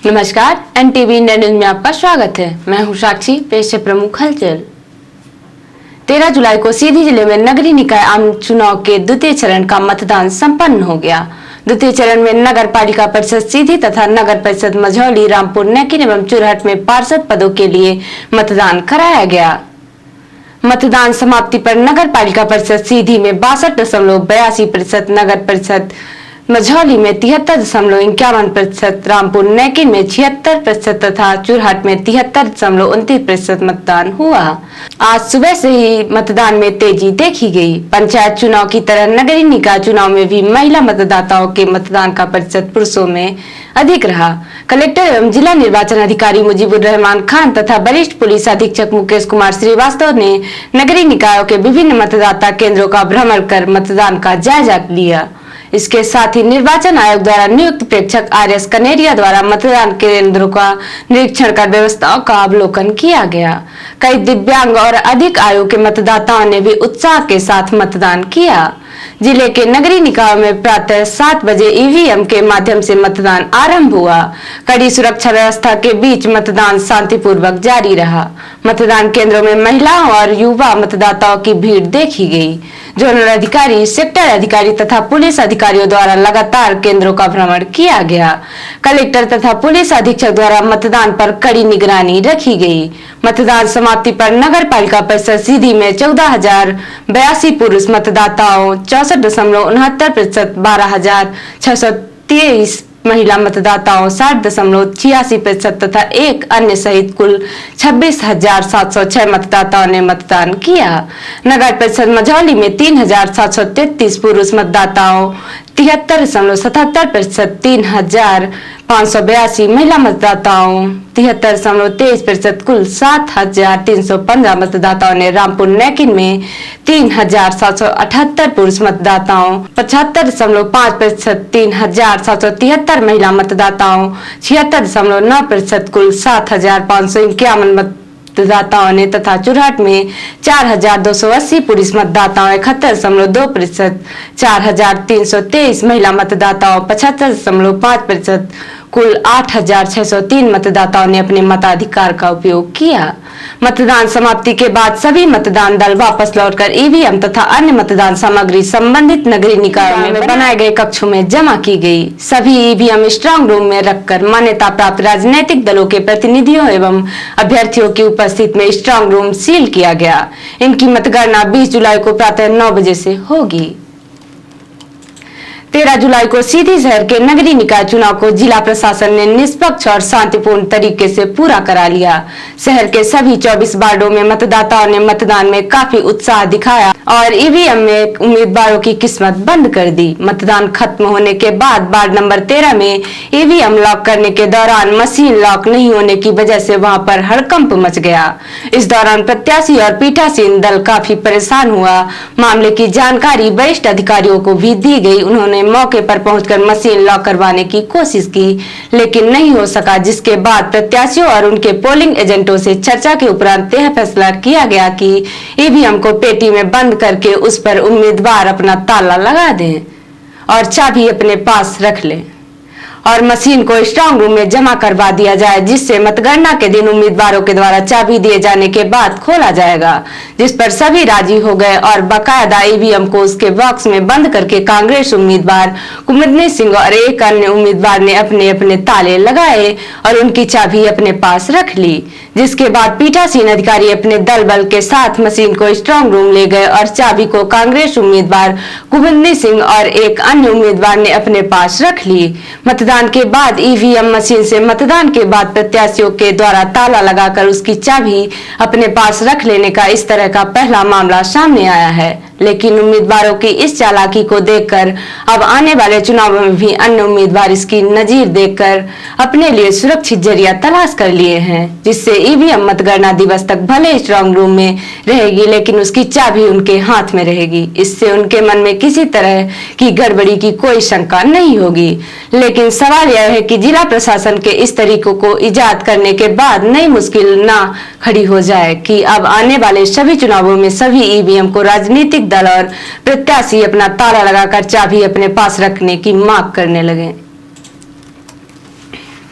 नमस्कार, NTV India news में आपका स्वागत है। मैं हूं साक्षी। पेश है प्रमुख हलचल। 13 जुलाई को सीधी जिले में नगरीय निकाय आम चुनाव के द्वितीय चरण का मतदान संपन्न हो गया। द्वितीय चरण में नगर पालिका परिषद सीधी तथा नगर परिषद मझौली, रामपुर, नेकिन एवं चुरहट में पार्षद पदों के लिए मतदान कराया गया। मतदान समाप्ति पर नगर पालिका परिषद सीधी में 62.82%, नगर परिषद मझौली में 73.51%, रामपुर नेकिन में 76% तथा चुरहट में 73.29% मतदान हुआ। आज सुबह से ही मतदान में तेजी देखी गई। पंचायत चुनाव की तरह नगरीय निकाय चुनाव में भी महिला मतदाताओं के मतदान का प्रतिशत पुरुषों में अधिक रहा। कलेक्टर एवं जिला निर्वाचन अधिकारी मुजीबुर रहमान खान तथा वरिष्ठ पुलिस अधीक्षक मुकेश कुमार श्रीवास्तव ने नगरीय निकायों के विभिन्न मतदाता केंद्रों का भ्रमण कर मतदान का जायजा लिया। इसके साथ ही निर्वाचन आयोग द्वारा नियुक्त प्रेक्षक RS कनेरिया द्वारा मतदान केंद्रों का निरीक्षण कर व्यवस्थाओं का अवलोकन किया गया। कई दिव्यांग और अधिक आयु के मतदाताओं ने भी उत्साह के साथ मतदान किया। जिले के नगरीय निकायों में प्रातः 7 बजे EVM के माध्यम से मतदान आरंभ हुआ। कड़ी सुरक्षा व्यवस्था के बीच मतदान शांतिपूर्वक जारी रहा। मतदान केंद्रों में महिलाओं और युवा मतदाताओं की भीड़ देखी गई। जोनल अधिकारी, सेक्टर अधिकारी तथा पुलिस अधिकारियों द्वारा लगातार केंद्रों का भ्रमण किया गया। कलेक्टर तथा पुलिस अधीक्षक द्वारा मतदान पर कड़ी निगरानी रखी गई। मतदान समाप्ति पर नगर पालिका परिषद सीधी में 14,082 पुरुष मतदाताओं, 64.69%, 12,623 महिला मतदाताओं, 60.86% तथा एक अन्य सहित कुल 26,706 मतदाताओं ने मतदान किया। नगर परिषद मझौली में 3,733 पुरुष मतदाताओं, 73.77%, 3,582 महिला मतदाताओं, 73.23%, कुल 7,315 मतदाताओं ने रामपुर नेकिन में 3,778 पुरुष मतदाताओं, 75.5%, 3,773 महिला मतदाताओं, 76.9%, कुल 7,551 मतदाताओं ने तथा चुरहट में 4,280 पुरुष मतदाताओं, 71.2%, 4,323 महिला मतदाताओं, 75.5%, कुल 8,603 मतदाताओं ने अपने मताधिकार का उपयोग किया। मतदान समाप्ति के बाद सभी मतदान दल वापस लौटकर EVM तथा अन्य मतदान सामग्री संबंधित नगरीय निकायों में बनाए गए कक्षों में जमा की गई। सभी EVM स्ट्रांग रूम में रखकर मान्यता प्राप्त राजनीतिक दलों के प्रतिनिधियों एवं अभ्यर्थियों की उपस्थिति में स्ट्रांग रूम सील किया गया। इनकी मतगणना 20 जुलाई को प्रातः 9 बजे से होगी। 13 जुलाई को सीधी शहर के नगरीय निकाय चुनाव को जिला प्रशासन ने निष्पक्ष और शांतिपूर्ण तरीके से पूरा करा लिया। शहर के सभी 24 वार्डों में मतदाताओं ने मतदान में काफी उत्साह दिखाया और EVM में उम्मीदवारों की किस्मत बंद कर दी। मतदान खत्म होने के बाद वार्ड नंबर 13 में EVM लॉक करने के दौरान मशीन लॉक नहीं होने की वजह से वहां पर हड़कंप मच गया। इस दौरान प्रत्याशी और पीठासीन दल काफी परेशान हुआ। मामले की जानकारी वरिष्ठ अधिकारियों को भी दी गई। उन्होंने मौके पर पहुंचकर मशीन लॉक करवाने की कोशिश की, लेकिन नहीं हो सका, जिसके बाद प्रत्याशियों और उनके पोलिंग एजेंटों से चर्चा के उपरांत यह फैसला किया गया कि EVM को पेटी में बंद करके उस पर उम्मीदवार अपना ताला लगा दें और चाबी अपने पास रख लें और मशीन को स्ट्रांग रूम में जमा करवा दिया जाए, जिससे मतगणना के दिन उम्मीदवारों के द्वारा चाबी दिए जाने के बाद खोला जाएगा। जिस पर सभी राजी हो गए और बाकायदा EVM को उसके बॉक्स में बंद करके कांग्रेस उम्मीदवार कुमुदनी सिंह और एक अन्य उम्मीदवार ने अपने अपने ताले लगाए और उनकी चाबी अपने पास रख ली। जिसके बाद पीठासीन अधिकारी अपने दल बल के साथ मशीन को स्ट्रांग रूम ले गए और चाबी को कांग्रेस उम्मीदवार कुमुदनी सिंह और एक अन्य उम्मीदवार ने अपने पास रख ली। मतदान के बाद EVM मशीन से मतदान के बाद प्रत्याशियों के द्वारा ताला लगाकर उसकी चाबी अपने पास रख लेने का इस तरह का पहला मामला सामने आया है। लेकिन उम्मीदवारों की इस चालाकी को देखकर अब आने वाले चुनावों में भी अन्य उम्मीदवार इसकी नजीर देखकर अपने लिए सुरक्षित जरिया तलाश कर लिए हैं, जिससे EVM मतगणना दिवस तक भले स्ट्रांग रूम में रहेगी, लेकिन उसकी चाबी उनके हाथ में रहेगी। इससे उनके मन में किसी तरह की गड़बड़ी की कोई शंका नहीं होगी। लेकिन सवाल यह है कि जिला प्रशासन के इस तरीकों को इजाद करने के बाद नई मुश्किल ना खड़ी हो जाए कि अब आने वाले सभी चुनावों में सभी EVM को राजनीतिक दल और प्रत्याशी अपना ताला लगाकर चाबी अपने पास रखने की मांग करने लगे।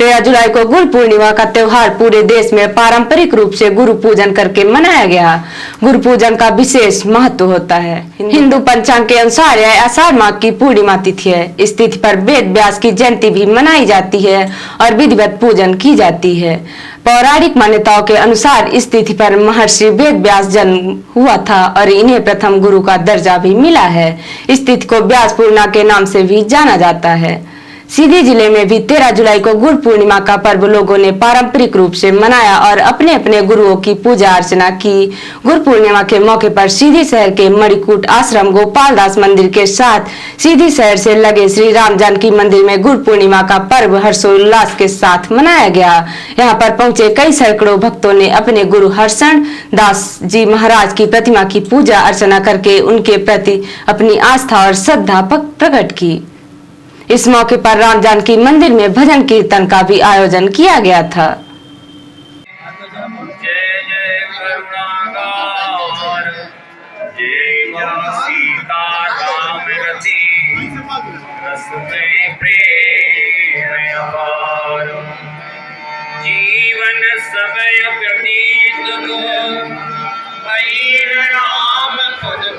13 जुलाई को गुरु पूर्णिमा का त्योहार पूरे देश में पारंपरिक रूप से गुरु पूजन करके मनाया गया। गुरु पूजन का विशेष महत्व होता है। हिंदू पंचांग के अनुसार यह आषाढ़ माह की पूर्णिमा तिथि है। इस तिथि पर वेद व्यास की जयंती भी मनाई जाती है और विधिवत पूजन की जाती है। पौराणिक मान्यताओं के अनुसार इस तिथि पर महर्षि वेद व्यास जन्म हुआ था और इन्हें प्रथम गुरु का दर्जा भी मिला है। इस तिथि को व्यास पूर्णिमा के नाम से भी जाना जाता है। सीधी जिले में भी 13 जुलाई को गुरु पूर्णिमा का पर्व लोगों ने पारंपरिक रूप से मनाया और अपने अपने गुरुओं की पूजा अर्चना की। गुरु पूर्णिमा के मौके पर सीधी शहर के मणिकूट आश्रम गोपालदास मंदिर के साथ सीधी शहर से लगे श्री राम जानकी मंदिर में गुरु पूर्णिमा का पर्व हर्षोल्लास के साथ मनाया गया। यहाँ पर पहुंचे कई सैकड़ों भक्तों ने अपने गुरु हर्षण दास जी महाराज की प्रतिमा की पूजा अर्चना करके उनके प्रति अपनी आस्था और श्रद्धा प्रकट की। इस मौके पर राम जानकी मंदिर में भजन कीर्तन का भी आयोजन किया गया था। जीवन समय व्यतीत राम पद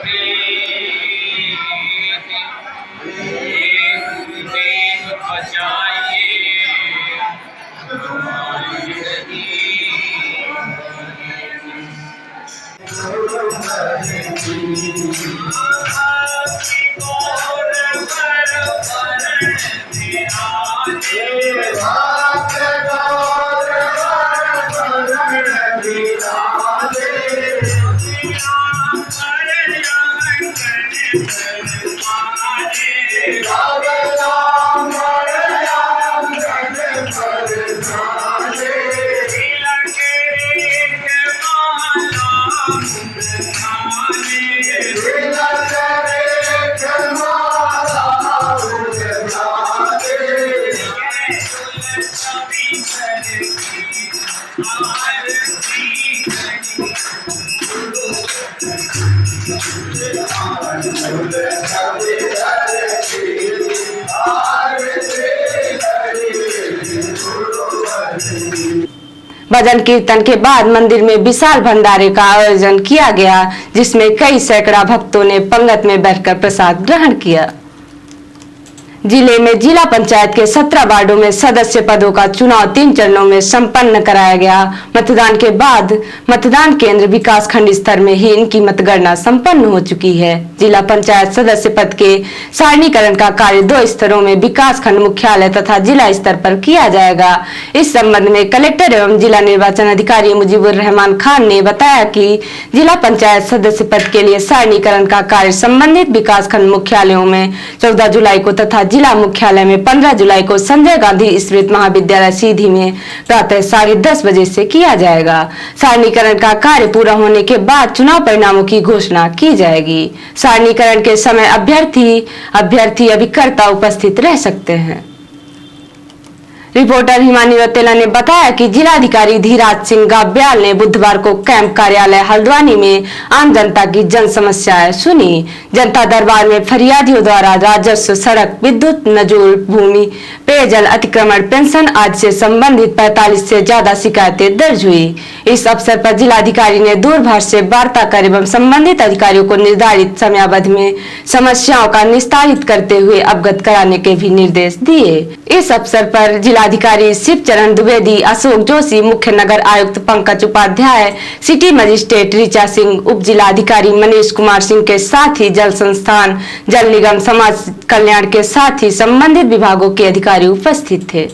भजन कीर्तन के बाद मंदिर में विशाल भंडारे का आयोजन किया गया, जिसमें कई सैकड़ा भक्तों ने पंगत में बैठकर प्रसाद ग्रहण किया। जिले में जिला पंचायत के 17 वार्डों में सदस्य पदों का चुनाव 3 चरणों में संपन्न कराया गया। मतदान के बाद मतदान केंद्र विकास खंड स्तर में ही इनकी मतगणना संपन्न हो चुकी है। जिला पंचायत सदस्य पद के सारणीकरण का कार्य 2 स्तरों में विकास खंड मुख्यालय तथा जिला स्तर पर किया जाएगा। इस संबंध में कलेक्टर एवं जिला निर्वाचन अधिकारी मुजीबुर रहमान खान ने बताया कि जिला पंचायत सदस्य पद के लिए सारणीकरण का कार्य संबंधित विकास खंड मुख्यालयों में 14 जुलाई को तथा जिला मुख्यालय में 15 जुलाई को संजय गांधी स्मृत महाविद्यालय सीधी में प्रातः 10:30 बजे से किया जाएगा। सारणीकरण का कार्य पूरा होने के बाद चुनाव परिणामों की घोषणा की जाएगी। सारणीकरण के समय अभ्यर्थी अभिकर्ता उपस्थित रह सकते हैं। रिपोर्टर हिमानी रौतेला ने बताया कि जिलाधिकारी धीराज सिंह गाब्याल ने बुधवार को कैंप कार्यालय हल्द्वानी में आम जनता की जन समस्याएं सुनी। जनता दरबार में फरियादियों द्वारा राजस्व, सड़क, विद्युत, नजूल, भूमि, पेयजल, अतिक्रमण, पेंशन आदि से संबंधित 45 से ज्यादा शिकायतें दर्ज हुई। इस अवसर पर जिलाधिकारी ने दूरभाष से वार्ता कर एवं संबंधित अधिकारियों को निर्धारित समयावधि में समस्याओं का निस्तारित करते हुए अवगत कराने के भी निर्देश दिए। इस अवसर पर जिलाधिकारी शिवचरण द्विवेदी, अशोक जोशी, मुख्य नगर आयुक्त पंकज उपाध्याय, सिटी मजिस्ट्रेट ऋचा सिंह, उप जिलाधिकारी मनीष कुमार सिंह के साथ ही जल संस्थान, जल निगम, समाज कल्याण के साथ ही संबंधित विभागों के अधिकारी उपस्थित थे।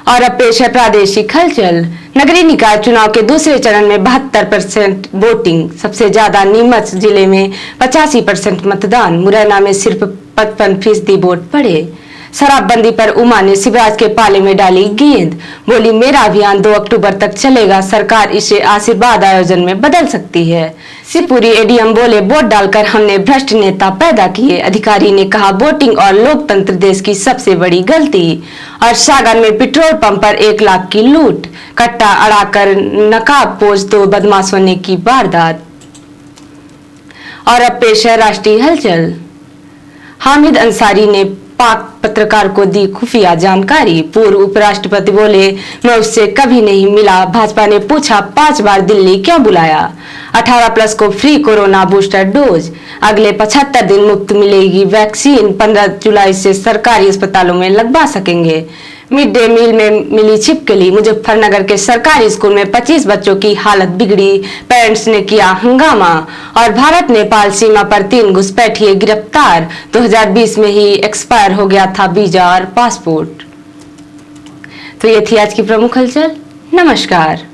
और अब पेश है प्रादेशिक हलचल। नगरीय निकाय चुनाव के दूसरे चरण में 72% वोटिंग, सबसे ज्यादा नीमच जिले में 85% मतदान, मुरैना में सिर्फ 55% वोट पड़े। शराबबंदी पर उमा ने शिवराज के पाले में डाली गेंद, बोली मेरा अभियान 2 अक्टूबर तक चलेगा, सरकार इसे आशीर्वाद आयोजन में बदल सकती है। शिवपुरी एडीएम बोले वोट डालकर हमने भ्रष्ट नेता पैदा किए। अधिकारी ने कहा वोटिंग और लोकतंत्र देश की सबसे बड़ी गलती। और सागर में पेट्रोल पंप पर 1 लाख की लूट, कट्टा अड़ाकर नकाबपोश 2 बदमाशों ने की वारदात। और अब पेश है राष्ट्रीय हलचल। हामिद अंसारी ने पाक पत्रकार को दी खुफिया जानकारी। पूर्व उपराष्ट्रपति बोले, मैं उससे कभी नहीं मिला। भाजपा ने पूछा 5 बार दिल्ली क्यों बुलाया। 18+ को फ्री कोरोना बूस्टर डोज। अगले 75 दिन मुफ्त मिलेगी वैक्सीन। 15 जुलाई से सरकारी अस्पतालों में लगवा सकेंगे। मिड डे मील में मिली छिपकली। मुजफ्फरनगर के सरकारी स्कूल में 25 बच्चों की हालत बिगड़ी। पेरेंट्स ने किया हंगामा। और भारत नेपाल सीमा पर 3 घुसपैठिए गिरफ्तार। 2020 में ही एक्सपायर हो गया था वीजा और पासपोर्ट। तो ये थी आज की प्रमुख हलचल। नमस्कार।